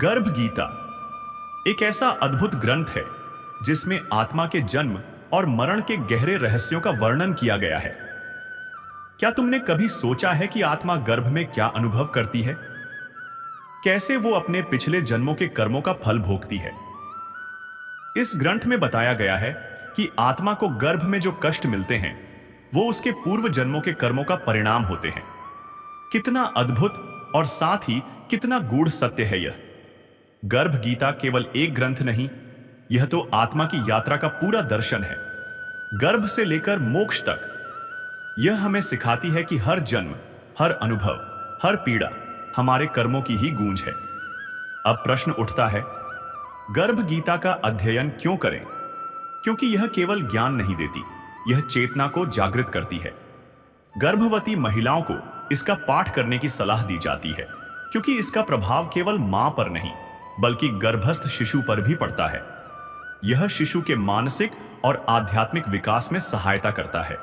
गर्भ गीता एक ऐसा अद्भुत ग्रंथ है जिसमें आत्मा के जन्म और मरण के गहरे रहस्यों का वर्णन किया गया है। क्या तुमने कभी सोचा है कि आत्मा गर्भ में क्या अनुभव करती है? कैसे वो अपने पिछले जन्मों के कर्मों का फल भोगती है? इस ग्रंथ में बताया गया है कि आत्मा को गर्भ में जो कष्ट मिलते हैं वो उसके पूर्व जन्मों के कर्मों का परिणाम होते हैं। कितना अद्भुत और साथ ही कितना गूढ़ सत्य है यह। गर्भ गीता केवल एक ग्रंथ नहीं, यह तो आत्मा की यात्रा का पूरा दर्शन है, गर्भ से लेकर मोक्ष तक। यह हमें सिखाती है कि हर जन्म, हर अनुभव, हर पीड़ा हमारे कर्मों की ही गूंज है। अब प्रश्न उठता है, गर्भ गीता का अध्ययन क्यों करें? क्योंकि यह केवल ज्ञान नहीं देती, यह चेतना को जागृत करती है। गर्भवती महिलाओं को इसका पाठ करने की सलाह दी जाती है क्योंकि इसका प्रभाव केवल मां पर नहीं बल्कि गर्भस्थ शिशु पर भी पड़ता है। यह शिशु के मानसिक और आध्यात्मिक विकास में सहायता करता है।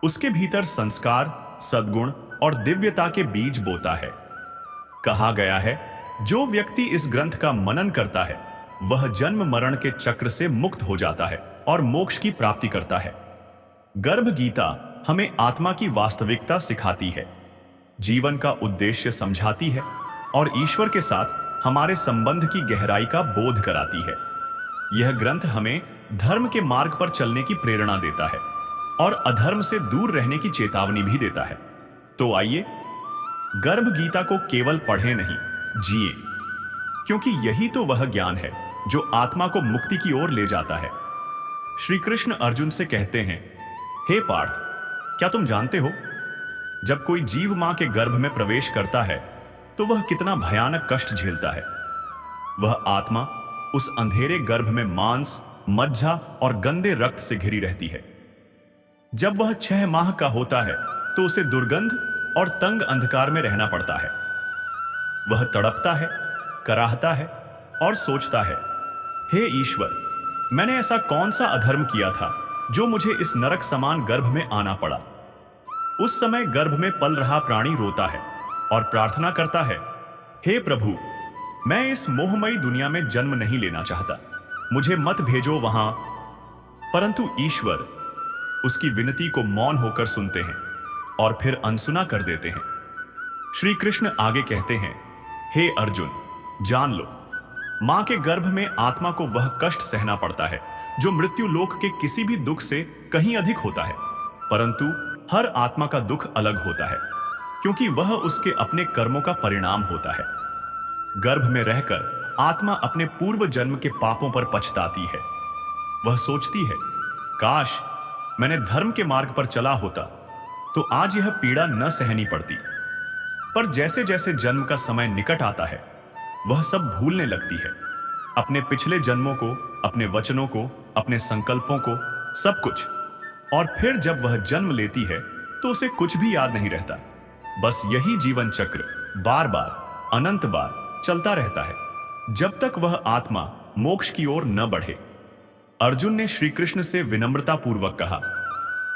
उसके भीतर संस्कार, सद्गुण और दिव्यता के बीज बोता है। कहा गया है, जो व्यक्ति इस ग्रंथ का मनन करता है वह जन्म मरण के चक्र से मुक्त हो जाता है और मोक्ष की प्राप्ति करता है। गर्भ गीता हमें आत्मा की वास्तविकता सिखाती है, जीवन का उद्देश्य समझाती है और ईश्वर के साथ हमारे संबंध की गहराई का बोध कराती है। यह ग्रंथ हमें धर्म के मार्ग पर चलने की प्रेरणा देता है और अधर्म से दूर रहने की चेतावनी भी देता है। तो आइए, गर्भ गीता को केवल पढ़ें नहीं, जिए, क्योंकि यही तो वह ज्ञान है जो आत्मा को मुक्ति की ओर ले जाता है। श्री कृष्ण अर्जुन से कहते हैं, हे पार्थ, क्या तुम जानते हो, जब कोई जीव मां के गर्भ में प्रवेश करता है तो वह कितना भयानक कष्ट झेलता है। वह आत्मा उस अंधेरे गर्भ में मांस, मज्जा और गंदे रक्त से घिरी रहती है। जब वह 6 माह का होता है तो उसे दुर्गंध और तंग अंधकार में रहना पड़ता है। वह तड़पता है, कराहता है और सोचता है, हे ईश्वर, मैंने ऐसा कौन सा अधर्म किया था जो मुझे इस नरक समान गर्भ में आना पड़ा। उस समय गर्भ में पल रहा प्राणी रोता है और प्रार्थना करता है, हे प्रभु, मैं इस मोहमयी दुनिया में जन्म नहीं लेना चाहता, मुझे मत भेजो वहां। परंतु ईश्वर उसकी विनती को मौन होकर सुनते हैं और फिर अनसुना कर देते हैं। श्री कृष्ण आगे कहते हैं, हे अर्जुन, जान लो, मां के गर्भ में आत्मा को वह कष्ट सहना पड़ता है जो मृत्यु लोक के किसी भी दुख से कहीं अधिक होता है। परंतु हर आत्मा का दुख अलग होता है क्योंकि वह उसके अपने कर्मों का परिणाम होता है। गर्भ में रहकर आत्मा अपने पूर्व जन्म के पापों पर पछताती है। वह सोचती है, काश मैंने धर्म के मार्ग पर चला होता तो आज यह पीड़ा न सहनी पड़ती। पर जैसे जैसे जन्म का समय निकट आता है वह सब भूलने लगती है, अपने पिछले जन्मों को, अपने वचनों को, अपने संकल्पों को, सब कुछ। और फिर जब वह जन्म लेती है तो उसे कुछ भी याद नहीं रहता। बस यही जीवन चक्र बार बार, अनंत बार चलता रहता है जब तक वह आत्मा मोक्ष की ओर न बढ़े। अर्जुन ने श्री कृष्ण से विनम्रता पूर्वक कहा,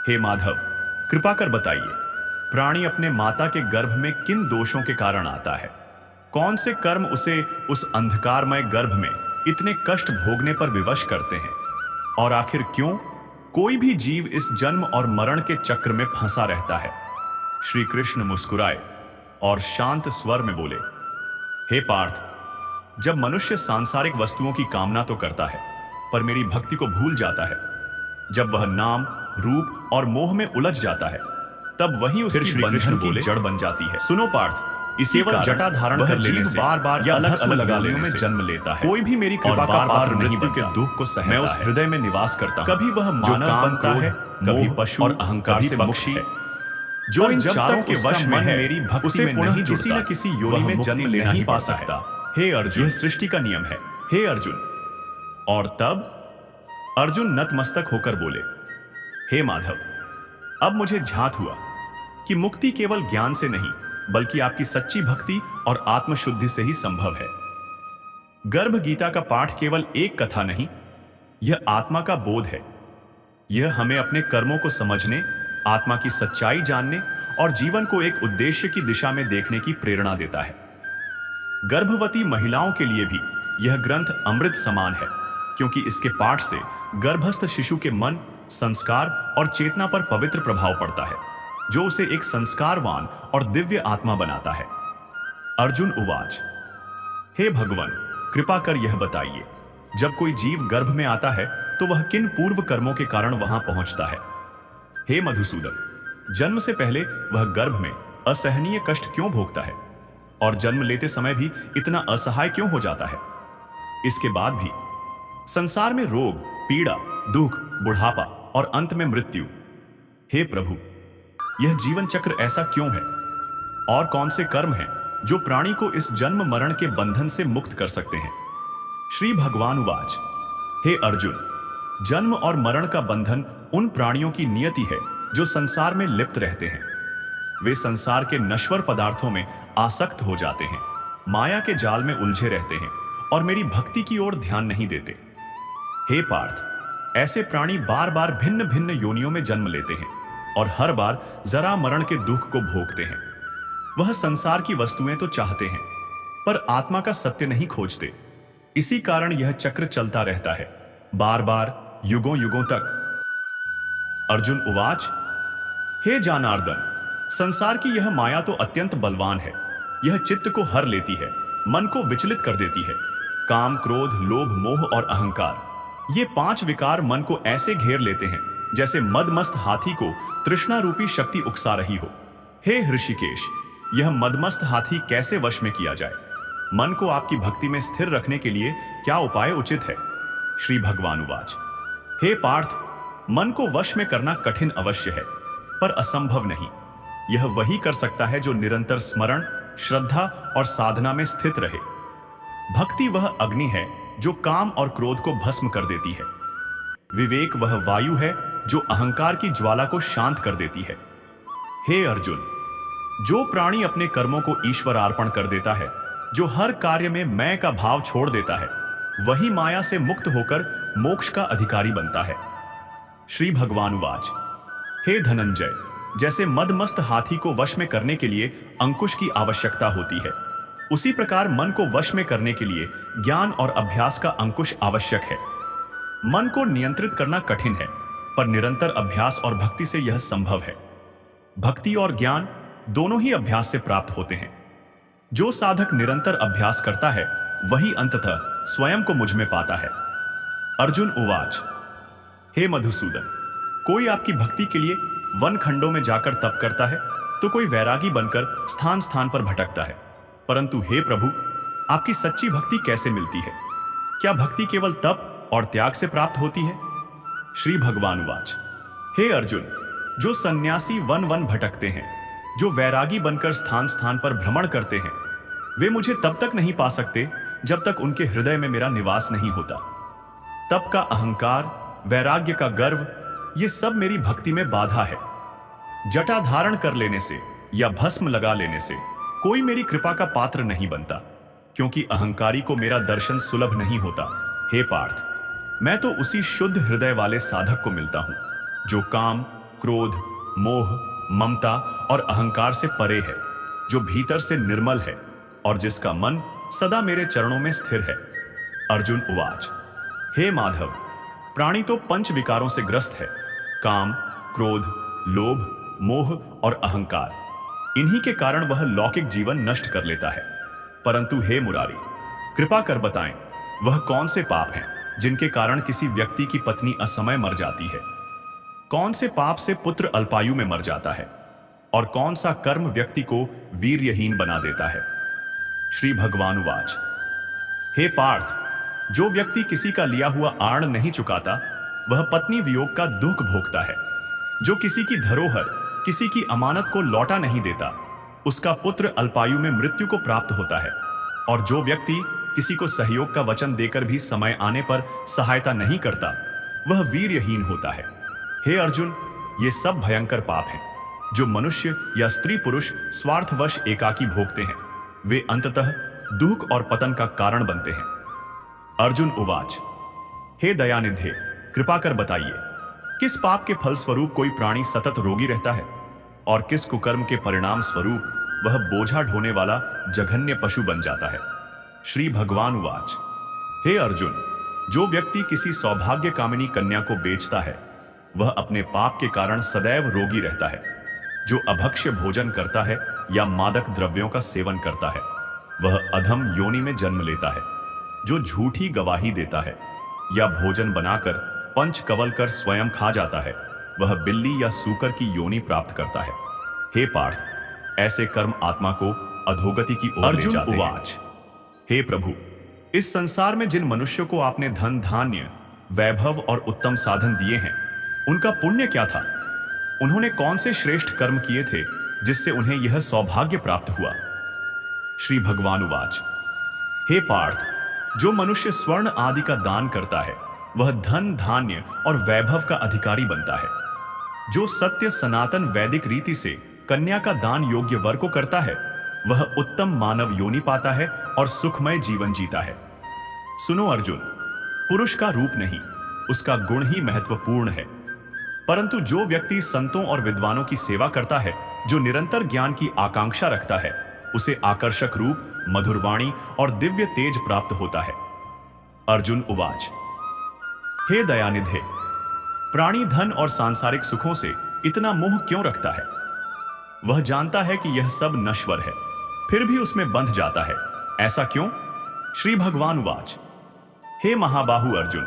हे माधव, कृपा कर बताइए, प्राणी अपने माता के गर्भ में किन दोषों के कारण आता है? कौन से कर्म उसे उस अंधकारमय गर्भ में इतने कष्ट भोगने पर विवश करते हैं? और आखिर क्यों कोई भी जीव इस जन्म और मरण के चक्र में फंसा रहता है? श्री कृष्ण मुस्कुराए और शांत स्वर में बोले, हे पार्थ, जब मनुष्य सांसारिक वस्तुओं की कामना तो करता है पर मेरी भक्ति को भूल जाता है, जब वह नाम, रूप और मोह में उलझ जाता है, तब वही उसकी बंधन की जड़ बन जाती है। सुनो पार्थ, इसी का जटा धारण कर लेने से बार बार या अलग अलग गालियों में जन्म लेता है। कोई भी मेरी कृपा का पात्र नहीं बनता। के दुख को सहता है। मैं उस हृदय में निवास करता हूं। कभी वह मानव बनता है, कभी पशु और अहंकार से पक्षी है। जो इन चारों के वश में है, मेरी भक्ति में नहीं जुड़ता, किसी न किसी योनि में जन्म लेना ही पा सकता। हे अर्जुन, यह सृष्टि का नियम है। हे अर्जुन। और तब अर्जुन नतमस्तक होकर बोले, हे माधव, अब मुझे झात हुआ कि मुक्ति केवल ज्ञान से नहीं बल्कि आपकी सच्ची भक्ति और आत्मशुद्धि से ही संभव है। गर्भ गीता का पाठ केवल एक कथा नहीं, यह आत्मा का बोध है। यह हमें अपने कर्मों को समझने, आत्मा की सच्चाई जानने और जीवन को एक उद्देश्य की दिशा में देखने की प्रेरणा देता है। गर्भवती महिलाओं के लिए भी यह ग्रंथ अमृत समान है, क्योंकि इसके पाठ से गर्भस्थ शिशु के मन, संस्कार और चेतना पर पवित्र प्रभाव पड़ता है, जो उसे एक संस्कारवान और दिव्य आत्मा बनाता है। अर्जुन उवाच, हे भगवान, कृपा कर यह बताइए, जब कोई जीव गर्भ में आता है तो वह किन पूर्व कर्मों के कारण वहां पहुंचता है? हे मधुसूदन, जन्म से पहले वह गर्भ में असहनीय कष्ट क्यों भोगता है और जन्म लेते समय भी इतना असहाय क्यों हो जाता है? इसके बाद भी संसार में रोग, पीड़ा, दुख, बुढ़ापा और अंत में मृत्यु। हे प्रभु, यह जीवन चक्र ऐसा क्यों है? और कौन से कर्म हैं जो प्राणी को इस जन्म मरण के बंधन से मुक्त कर सकते हैं? श्री भगवान उवाच, हे अर्जुन, जन्म और मरण का बंधन उन प्राणियों की नियति है जो संसार में लिप्त रहते हैं। वे संसार के नश्वर पदार्थों में आसक्त हो जाते हैं, माया के जाल में उलझे रहते हैं और मेरी भक्ति की ओर ध्यान नहीं देते। हे पार्थ, ऐसे प्राणी बार बार भिन्न भिन्न योनियों में जन्म लेते हैं और हर बार जरा मरण के दुख को भोगते हैं। वह संसार की वस्तुएं तो चाहते हैं, पर आत्मा का सत्य नहीं खोजते। इसी कारण यह चक्र चलता रहता है, बार बार, युगों युगों तक। अर्जुन उवाच, हे जनार्दन, संसार की यह माया तो अत्यंत बलवान है। यह चित्त को हर लेती है, मन को विचलित कर देती है। काम, क्रोध, लोभ, मोह और अहंकार, ये 5 विकार मन को ऐसे घेर लेते हैं जैसे मदमस्त हाथी को तृष्णा रूपी शक्ति उकसा रही हो। हे ऋषिकेश, यह मदमस्त हाथी कैसे वश में किया जाए? मन को आपकी भक्ति में स्थिर रखने के लिए क्या उपाय उचित है? श्री भगवान उवाच, हे पार्थ, मन को वश में करना कठिन अवश्य है, पर असंभव नहीं। यह वही कर सकता है जो निरंतर स्मरण, श्रद्धा और साधना में स्थित रहे। भक्ति वह अग्नि है जो काम और क्रोध को भस्म कर देती है। विवेक वह वायु है जो अहंकार की ज्वाला को शांत कर देती है। हे अर्जुन, जो प्राणी अपने कर्मों को ईश्वर अर्पण कर देता है, जो हर कार्य में मैं का भाव छोड़ देता है, वही माया से मुक्त होकर मोक्ष का अधिकारी बनता है। श्री भगवान उवाच, हे धनंजय, जैसे मदमस्त हाथी को वश में करने के लिए अंकुश की आवश्यकता होती है, उसी प्रकार मन को वश में करने के लिए ज्ञान और अभ्यास का अंकुश आवश्यक है। मन को नियंत्रित करना कठिन है, पर निरंतर अभ्यास और भक्ति से यह संभव है। भक्ति और ज्ञान दोनों ही अभ्यास से प्राप्त होते हैं। जो साधक निरंतर अभ्यास करता है, वही अंततः स्वयं को मुझ में पाता है। अर्जुन उवाच, हे मधुसूदन, कोई आपकी भक्ति के लिए वन खंडों में जाकर तप करता है, तो कोई वैरागी बनकर स्थान स्थान पर भटकता है। परंतु हे प्रभु, आपकी सच्ची भक्ति कैसे मिलती है? क्या भक्ति केवल तप और त्याग से प्राप्त होती है? श्री भगवान उवाच, हे अर्जुन, जो सन्यासी वन वन भटकते हैं, जो वैरागी बनकर स्थान स्थान पर भ्रमण करते हैं, वे मुझे तब तक नहीं पा सकते जब तक उनके हृदय में मेरा निवास नहीं होता। तप का अहंकार, वैराग्य का गर्व, ये सब मेरी भक्ति में बाधा है। जटा धारण कर लेने से या भस्म लगा लेने से कोई मेरी कृपा का पात्र नहीं बनता, क्योंकि अहंकारी को मेरा दर्शन सुलभ नहीं होता। हे पार्थ, मैं तो उसी शुद्ध हृदय वाले साधक को मिलता हूं, जो काम, क्रोध, मोह, ममता और अहंकार से परे है, जो भीतर से निर्मल है और जिसका मन सदा मेरे चरणों में स्थिर है। अर्जुन उवाच, हे माधव, प्राणी तो 5 विकारों से ग्रस्त है, काम, क्रोध, लोभ, मोह और अहंकार। इन्हीं के कारण वह लौकिक जीवन नष्ट कर लेता है। परंतु हे मुरारी, कृपा कर बताएं, वह कौन से पाप हैं जिनके कारण किसी व्यक्ति की पत्नी असमय मर जाती है? कौन से पाप से पुत्र अल्पायु में मर जाता है? और कौन सा कर्म व्यक्ति को वीर्यहीन बना देता है? श्री भगवान उवाच, हे पार्थ, जो व्यक्ति किसी का लिया हुआ आर्ण नहीं चुकाता, वह पत्नी वियोग का दुख भोगता है। जो किसी की धरोहर, किसी की अमानत को लौटा नहीं देता, उसका पुत्र अल्पायु में मृत्यु को प्राप्त होता है। और जो व्यक्ति किसी को सहयोग का वचन देकर भी समय आने पर सहायता नहीं करता, वह वीर्यहीन होता है। हे अर्जुन, ये सब भयंकर पाप हैं, जो मनुष्य या स्त्री पुरुष स्वार्थवश एकाकी भोगते हैं। वे अंततः दुख और पतन का कारण बनते हैं। अर्जुन उवाच, हे दयानिधे, कृपा कर बताइए, किस पाप के फल स्वरूप कोई प्राणी सतत रोगी रहता है और किस कुकर्म के परिणाम स्वरूप वह बोझा ढोने वाला जघन्य पशु बन जाता है? श्री भगवान उवाच। हे अर्जुन, जो व्यक्ति किसी सौभाग्य कामिनी कन्या को बेचता है वह अपने पाप के कारण सदैव रोगी रहता है। जो अभक्ष्य भोजन करता है या मादक द्रव्यों का सेवन करता है वह अधम योनि में जन्म लेता है। जो झूठी गवाही देता है या भोजन बनाकर पंच कवल कर स्वयं खा जाता है वह बिल्ली या सूकर की योनि प्राप्त करता है। हे पार्थ, ऐसे कर्म आत्मा को अधोगति की ओर ले जाते हैं। अर्जुन उवाच। हे प्रभु, इस संसार में जिन मनुष्यों को आपने धन धान्य वैभव और उत्तम साधन दिए हैं उनका पुण्य क्या था? उन्होंने कौन से श्रेष्ठ कर्म किए थे जिससे उन्हें यह सौभाग्य प्राप्त हुआ? श्री भगवान उवाच। हे पार्थ, जो मनुष्य स्वर्ण आदि का दान करता है वह धन धान्य और वैभव का अधिकारी बनता है। जो सत्य सनातन वैदिक रीति से कन्या का दान योग्य वर को करता है वह उत्तम मानव योनि पाता है और सुखमय जीवन जीता है। सुनो अर्जुन, पुरुष का रूप नहीं, उसका गुण ही महत्वपूर्ण है। परंतु जो व्यक्ति संतों और विद्वानों की सेवा करता है, जो निरंतर ज्ञान की आकांक्षा रखता है, उसे आकर्षक रूप, मधुर वाणी और दिव्य तेज प्राप्त होता है। अर्जुन उवाच। हे दयानिधे, प्राणी धन और सांसारिक सुखों से इतना मोह क्यों रखता है? वह जानता है कि यह सब नश्वर है, फिर भी उसमें बंध जाता है, ऐसा क्यों? श्री भगवान उवाच। हे महाबाहु अर्जुन,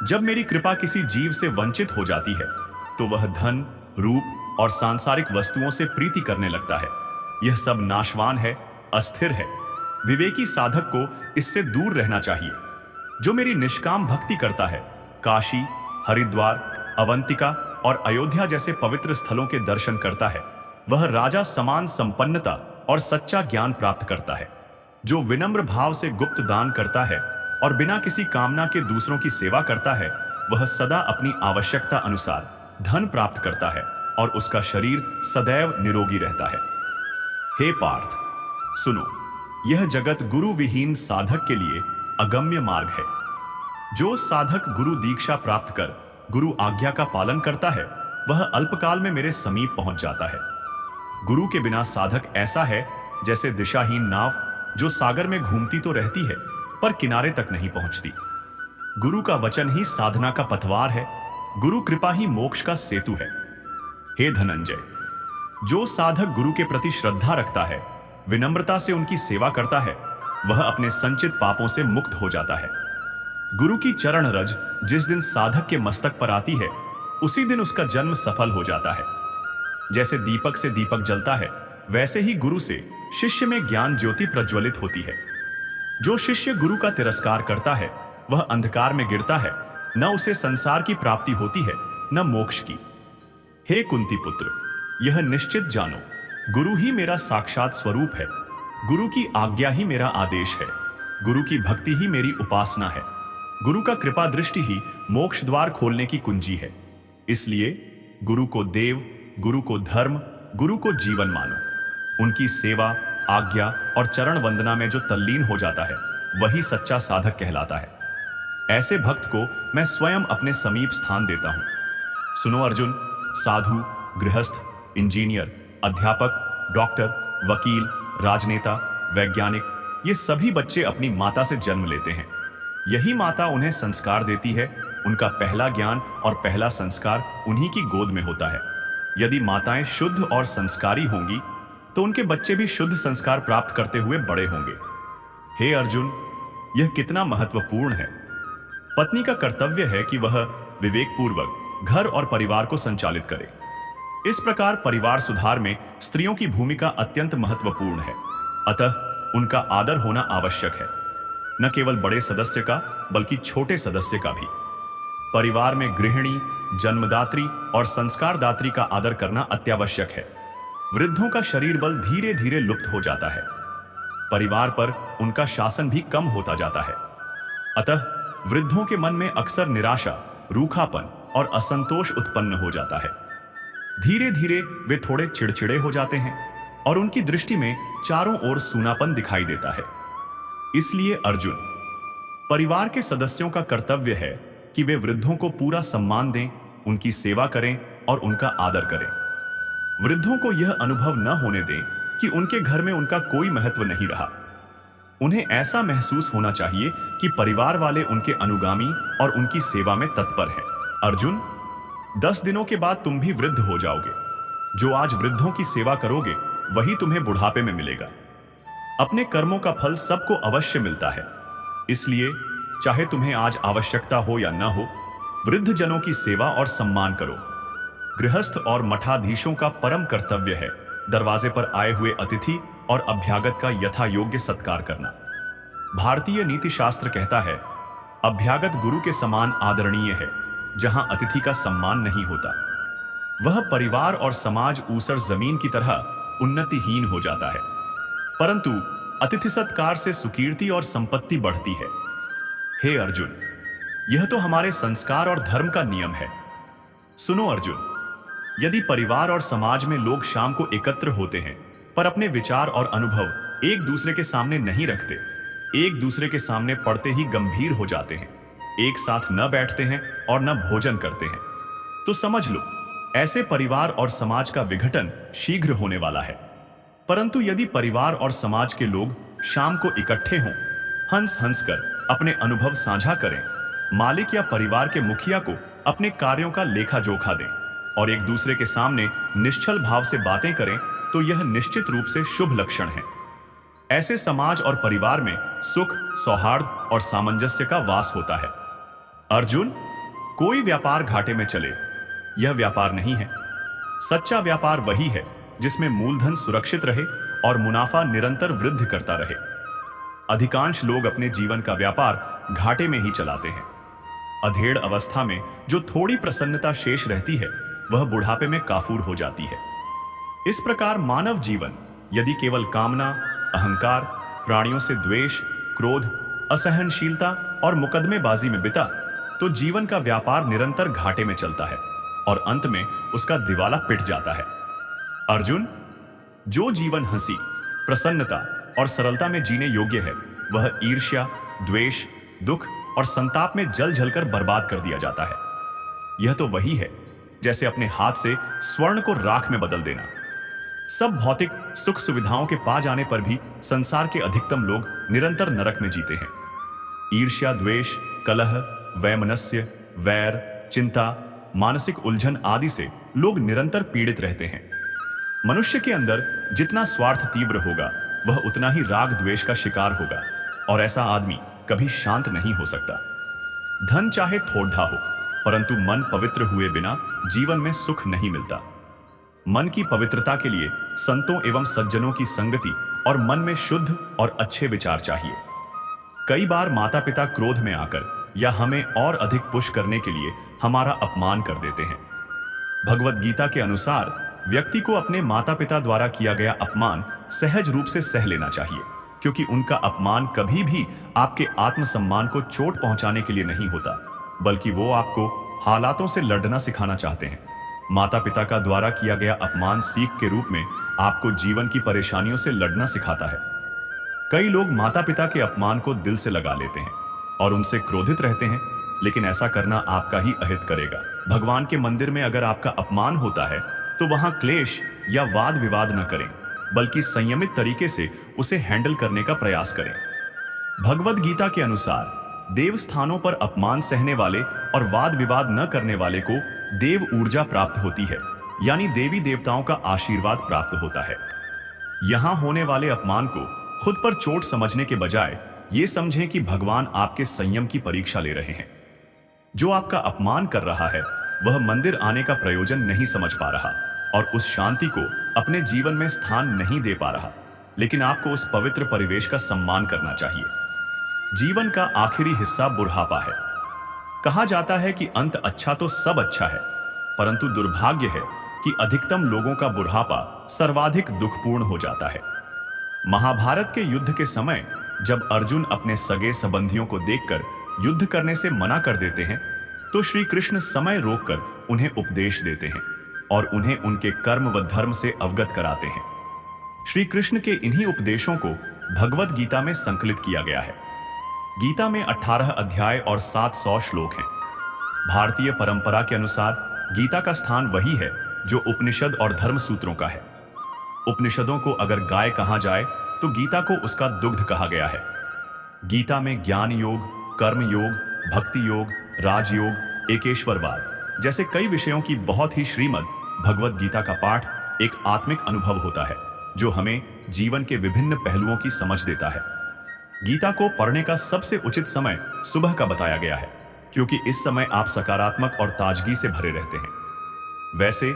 जब मेरी कृपा किसी जीव से वंचित हो जाती है तो वह धन, रूप और सांसारिक वस्तुओं से प्रीति करने लगता है। यह सब नाशवान है, अस्थिर है। विवेकी साधक को इससे दूर रहना चाहिए। जो मेरी निष्काम भक्ति करता है, काशी, हरिद्वार, अवंतिका और अयोध्या जैसे पवित्र स्थलों के दर्शन करता है, वह राजा समान संपन्नता और सच्चा ज्ञान प्राप्त करता है। जो विनम्र भाव से गुप्त दान करता है और बिना किसी कामना के दूसरों की सेवा करता है वह सदा अपनी आवश्यकता अनुसार धन प्राप्त करता है और उसका शरीर सदैव निरोगी रहता है। हे पार्थ, सुनो, यह जगत गुरु विहीन साधक के लिए अगम्य मार्ग है। जो साधक गुरु दीक्षा प्राप्त कर गुरु आज्ञा का पालन करता है वह अल्पकाल में मेरे समीप पहुंच जाता है। गुरु के बिना साधक ऐसा है जैसे दिशाहीन नाव जो सागर में घूमती तो रहती है पर किनारे तक नहीं पहुंचती। गुरु का वचन ही साधना का पथवार है, गुरु कृपा ही मोक्ष का सेतु है। हे धनंजय, जो साधक गुरु के प्रति श्रद्धा रखता है, विनम्रता से उनकी सेवा करता है, वह अपने संचित पापों से मुक्त हो जाता है। गुरु की चरण रज जिस दिन साधक के मस्तक पर आती है उसी दिन उसका जन्म सफल हो जाता है। जैसे दीपक से दीपक जलता है वैसे ही गुरु से शिष्य में ज्ञान ज्योति प्रज्वलित होती है। जो शिष्य गुरु का तिरस्कार करता है वह अंधकार में गिरता है, न उसे संसार की प्राप्ति होती है न मोक्ष की। हे कुंती पुत्र, यह निश्चित जानो, गुरु ही मेरा साक्षात स्वरूप है। गुरु की आज्ञा ही मेरा आदेश है। गुरु की भक्ति ही मेरी उपासना है। गुरु का कृपा दृष्टि ही मोक्ष द्वार खोलने की कुंजी है। इसलिए गुरु को देव, गुरु को धर्म, गुरु को जीवन मानो। उनकी सेवा, आज्ञा और चरण वंदना में जो तल्लीन हो जाता है वही सच्चा साधक कहलाता है। ऐसे भक्त को मैं स्वयं अपने समीप स्थान देता हूं। सुनो अर्जुन, साधु, गृहस्थ, इंजीनियर, अध्यापक, डॉक्टर, वकील, राजनेता, वैज्ञानिक, ये सभी बच्चे अपनी माता से जन्म लेते हैं। यही माता उन्हें संस्कार देती है। उनका पहला ज्ञान और पहला संस्कार उन्हीं की गोद में होता है। यदि माताएं शुद्ध और संस्कारी होंगी तो उनके बच्चे भी शुद्ध संस्कार प्राप्त करते हुए बड़े होंगे। हे अर्जुन, यह कितना महत्वपूर्ण है। पत्नी का कर्तव्य है कि वह विवेकपूर्वक घर और परिवार को संचालित करे। इस प्रकार परिवार सुधार में स्त्रियों की भूमिका अत्यंत महत्वपूर्ण है। अतः उनका आदर होना आवश्यक है, न केवल बड़े सदस्य का बल्कि छोटे सदस्य का भी। परिवार में गृहिणी, जन्मदात्री और संस्कारदात्री का आदर करना अत्यावश्यक है। वृद्धों का शरीर बल धीरे धीरे लुप्त हो जाता है। परिवार पर उनका शासन भी कम होता जाता है। अतः वृद्धों के मन में अक्सर निराशा, रूखापन और असंतोष उत्पन्न हो जाता है। धीरे धीरे वे थोड़े चिड़चिड़े हो जाते हैं और उनकी दृष्टि में चारों ओर सूनापन दिखाई देता है। इसलिए अर्जुन, परिवार के सदस्यों का कर्तव्य है कि वे वृद्धों को पूरा सम्मान दें, उनकी सेवा करें और उनका आदर करें। वृद्धों को यह अनुभव न होने दें कि उनके घर में उनका कोई महत्व नहीं रहा। उन्हें ऐसा महसूस होना चाहिए कि परिवार वाले उनके अनुगामी और उनकी सेवा में तत्पर हैं। अर्जुन, 10 दिनों के बाद तुम भी वृद्ध हो जाओगे। जो आज वृद्धों की सेवा करोगे वही तुम्हें बुढ़ापे में मिलेगा। अपने कर्मों का फल सबको अवश्य मिलता है, इसलिए चाहे तुम्हें आज आवश्यकता हो या न हो, वृद्ध जनों की सेवा और सम्मान करो। गृहस्थ और मठाधीशों का परम कर्तव्य है दरवाजे पर आए हुए अतिथि और अभ्यागत का यथा योग्य सत्कार करना। भारतीय नीति शास्त्र कहता है, अभ्यागत गुरु के समान आदरणीय है। जहां अतिथि का सम्मान नहीं होता, वह परिवार और समाज ऊसर जमीन की तरह उन्नतिहीन हो जाता है। परंतु अतिथि सत्कार से सुकीर्ति और संपत्ति बढ़ती है। हे अर्जुन, यह तो हमारे संस्कार और धर्म का नियम है। सुनो अर्जुन, यदि परिवार और समाज में लोग शाम को एकत्र होते हैं पर अपने विचार और अनुभव एक दूसरे के सामने नहीं रखते, एक दूसरे के सामने पड़ते ही गंभीर हो जाते हैं, एक साथ न बैठते हैं और न भोजन करते हैं, तो समझ लो ऐसे परिवार और समाज का विघटन शीघ्र होने वाला है। परंतु यदि परिवार और समाज के लोग शाम को इकट्ठे हों, हंस हंस कर अपने अनुभव साझा करें, मालिक या परिवार के मुखिया को अपने कार्यों का लेखा जोखा दें और एक दूसरे के सामने निश्चल भाव से बातें करें, तो यह निश्चित रूप से शुभ लक्षण है। ऐसे समाज और परिवार में सुख, सौहार्द और सामंजस्य का वास होता है। अर्जुन, कोई व्यापार घाटे में चले, यह व्यापार नहीं है। सच्चा व्यापार वही है जिसमें मूलधन सुरक्षित रहे और मुनाफा निरंतर वृद्धि करता रहे। अधिकांश लोग अपने जीवन का व्यापार घाटे में ही चलाते हैं। अधेड़ अवस्था में जो थोड़ी प्रसन्नता शेष रहती है, वह बुढ़ापे में काफूर हो जाती है। इस प्रकार मानव जीवन यदि केवल कामना, अहंकार, प्राणियों से द्वेष, क्रोध, असहनशीलता और मुकदमेबाजी में बिता, तो जीवन का व्यापार निरंतर घाटे में चलता है और अंत में उसका दिवाला पिट जाता है। अर्जुन, जो जीवन हंसी, प्रसन्नता और सरलता में जीने योग्य है, वह ईर्ष्या, द्वेष, दुख और संताप में जल जलकर बर्बाद कर दिया जाता है। यह तो वही है जैसे अपने हाथ से स्वर्ण को राख में बदल देना। सब भौतिक सुख सुविधाओं के पा जाने पर भी संसार के अधिकतम लोग निरंतर नरक में जीते हैं। ईर्ष्या, द्वेष, कलह, वैमनस्य, वैर, चिंता, मानसिक उलझन आदि से लोग निरंतर पीड़ित रहते हैं। मनुष्य के अंदर जितना स्वार्थ तीव्र होगा, वह उतना ही राग द्वेष का शिकार होगा और ऐसा आदमी कभी शांत नहीं हो सकता। धन चाहे थोड़ा हो, परंतु मन पवित्र हुए बिना जीवन में सुख नहीं मिलता। मन की पवित्रता के लिए संतों एवं सज्जनों की संगति और मन में शुद्ध और अच्छे विचार चाहिए। कई बार माता पिता क्रोध में आकर या हमें और अधिक पुश करने के लिए हमारा अपमान कर देते हैं। भगवत गीता के अनुसार व्यक्ति को अपने माता पिता द्वारा किया गया अपमान सहज रूप से सह लेना चाहिए, क्योंकि उनका अपमान कभी भी आपके आत्मसम्मान को चोट पहुंचाने के लिए नहीं होता, बल्कि वो आपको हालातों से लड़ना सिखाना चाहते हैं। माता पिता का द्वारा किया गया अपमान सीख के रूप में आपको जीवन की परेशानियों से लड़ना सिखाता है। कई लोग माता पिता के अपमान को दिल से लगा लेते हैं और उनसे क्रोधित रहते हैं, लेकिन ऐसा करना आपका ही अहित करेगा। भगवान के मंदिर में अगर आपका अपमान होता है तो वहां क्लेश या वाद विवाद न करें, बल्कि संयमित तरीके से उसे हैंडल करने का प्रयास करें। भगवद गीता के अनुसार देव स्थानों पर अपमान सहने वाले और वाद विवाद न करने वाले को देव ऊर्जा प्राप्त होती है, यानी देवी देवताओं का आशीर्वाद प्राप्त होता है। यहां होने वाले अपमान को खुद पर चोट समझने के बजाय ये समझें कि भगवान आपके संयम की परीक्षा ले रहे हैं। जो आपका अपमान कर रहा है वह मंदिर आने का प्रयोजन नहीं समझ पा रहा और उस शांति को अपने जीवन में स्थान नहीं दे पा रहा, लेकिन आपको उस पवित्र परिवेश का सम्मान करना चाहिए। जीवन का आखिरी हिस्सा बुढ़ापा है। कहा जाता है कि अंत अच्छा तो सब अच्छा है, परंतु दुर्भाग्य है कि अधिकतम लोगों का बुढ़ापा सर्वाधिक दुखपूर्ण हो जाता है। महाभारत के युद्ध के समय जब अर्जुन अपने सगे संबंधियों को देखकर युद्ध करने से मना कर देते हैं, तो श्री कृष्ण समय रोककर उन्हें उपदेश देते हैं और उन्हें उनके कर्म व धर्म से अवगत कराते हैं। श्री कृष्ण के इन्हीं उपदेशों को भगवत गीता में संकलित किया गया है। गीता में 18 अध्याय और 700 श्लोक हैं। भारतीय परंपरा के अनुसार गीता का स्थान वही है जो उपनिषद और धर्म सूत्रों का है। उपनिषदों को अगर गाय कहा जाए तो गीता को उसका दुग्ध कहा गया है। गीता में ज्ञान योग, कर्म योग, भक्ति योग, राजयोग, एकेश्वरवाद जैसे कई विषयों की बहुत ही श्रीमद् भगवद गीता का पाठ एक आत्मिक अनुभव होता है जो हमें जीवन के विभिन्न पहलुओं की समझ देता है। गीता को पढ़ने का सबसे उचित समय सुबह का बताया गया है क्योंकि इस समय आप सकारात्मक और ताजगी से भरे रहते हैं। वैसे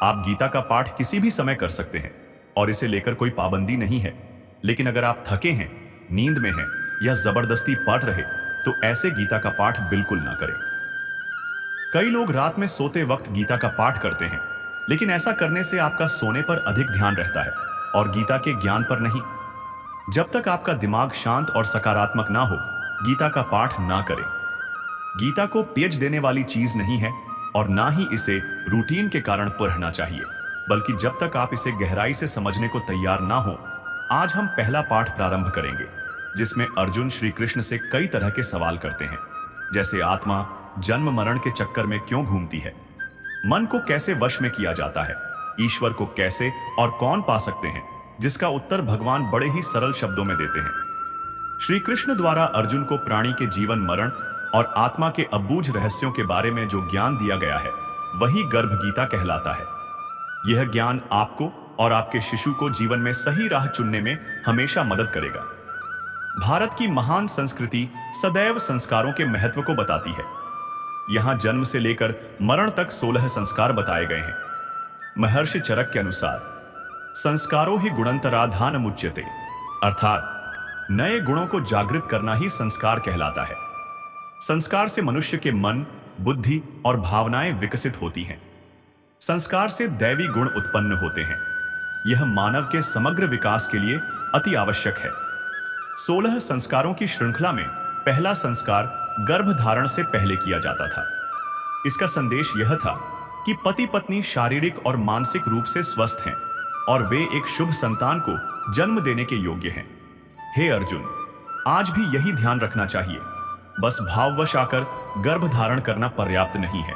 आप गीता का पाठ किसी भी समय कर सकते हैं और इसे लेकर कोई पाबंदी नहीं है, लेकिन अगर आप थके हैं, नींद में हैं या जबरदस्ती पढ़ रहे तो ऐसे गीता का पाठ बिल्कुल ना करें। कई लोग रात में सोते वक्त गीता का पाठ करते हैं, लेकिन ऐसा करने से आपका सोने पर अधिक ध्यान रहता है और गीता के ज्ञान पर नहीं। जब तक आपका दिमाग शांत और सकारात्मक ना हो, गीता का पाठ ना करें। गीता को पेज देने वाली चीज नहीं है और ना ही इसे रूटीन के कारण पढ़ना चाहिए, बल्कि जब तक आप इसे गहराई से समझने को तैयार ना हो। आज हम पहला पाठ प्रारंभ करेंगे जिसमें अर्जुन श्री कृष्ण से कई तरह के सवाल करते हैं, जैसे आत्मा जन्म मरण के चक्कर में क्यों घूमती है, मन को कैसे वश में किया जाता है, ईश्वर को कैसे और कौन पा सकते हैं, जिसका उत्तर भगवान बड़े ही सरल शब्दों में देते हैं। श्री कृष्ण द्वारा अर्जुन को प्राणी के जीवन मरण और आत्मा के अबूझ रहस्यों के बारे में जो ज्ञान दिया गया है वही गर्भ गीता कहलाता है। यह ज्ञान आपको और आपके शिशु को जीवन में सही राह चुनने में हमेशा मदद करेगा। भारत की महान संस्कृति सदैव संस्कारों के महत्व को बताती है। यहां जन्म से लेकर मरण तक 16 संस्कार बताए गए हैं। महर्षि चरक के अनुसार संस्कारो ही गुणंतराधान मुच्यते, अर्थात नए गुणों को जागृत करना ही संस्कार कहलाता है। संस्कार से मनुष्य के मन, बुद्धि और भावनाएं विकसित होती हैं। संस्कार से दैवी गुण उत्पन्न होते हैं। यह मानव के समग्र विकास के लिए अति आवश्यक है। 16 संस्कारों की श्रृंखला में पहला संस्कार गर्भधारण से पहले किया जाता था। इसका संदेश यह था कि पति पत्नी शारीरिक और मानसिक रूप से स्वस्थ हैं और वे एक शुभ संतान को जन्म देने के योग्य हैं। हे अर्जुन, आज भी यही ध्यान रखना चाहिए। बस भाववश आकर गर्भधारण करना पर्याप्त नहीं है।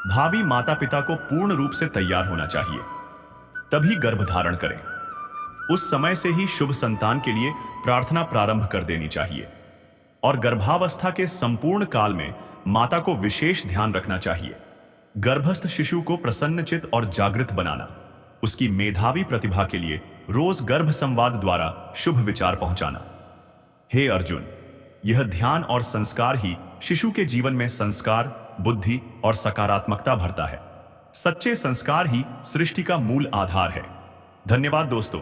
भावी माता पिता को पूर्ण रूप से तैयार होना चाहिए, तभी गर्भधारण करें। उस समय से ही शुभ संतान के लिए प्रार्थना प्रारंभ कर देनी चाहिए और गर्भावस्था के संपूर्ण काल में माता को विशेष ध्यान रखना चाहिए। गर्भस्थ शिशु को प्रसन्नचित और जागृत बनाना, उसकी मेधावी प्रतिभा के लिए रोज गर्भ संवाद द्वारा शुभ विचार पहुंचाना। हे अर्जुन, यह ध्यान और संस्कार ही शिशु के जीवन में संस्कार, बुद्धि और सकारात्मकता भरता है। सच्चे संस्कार ही सृष्टि का मूल आधार है। धन्यवाद दोस्तों।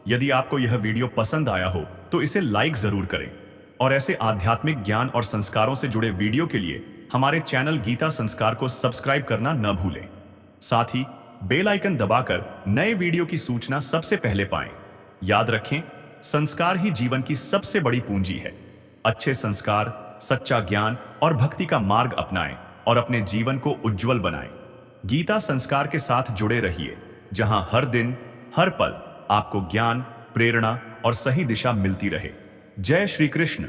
यदि आपको यह वीडियो पसंद आया हो तो इसे लाइक जरूर करें और ऐसे आध्यात्मिक ज्ञान और संस्कारों से जुड़े वीडियो के लिए हमारे चैनल गीता संस्कार को सब्सक्राइब करना न भूलें। साथ ही बेल आइकन दबाकर नए वीडियो की सूचना सबसे पहले पाएं। याद रखें, संस्कार ही जीवन की सबसे बड़ी पूंजी है। अच्छे संस्कार, सच्चा ज्ञान और भक्ति का मार्ग अपनाएं और अपने जीवन को उज्जवल बनाएं। गीता संस्कार के साथ जुड़े रहिए, जहां हर दिन हर पल आपको ज्ञान, प्रेरणा और सही दिशा मिलती रहे। जय श्री कृष्ण।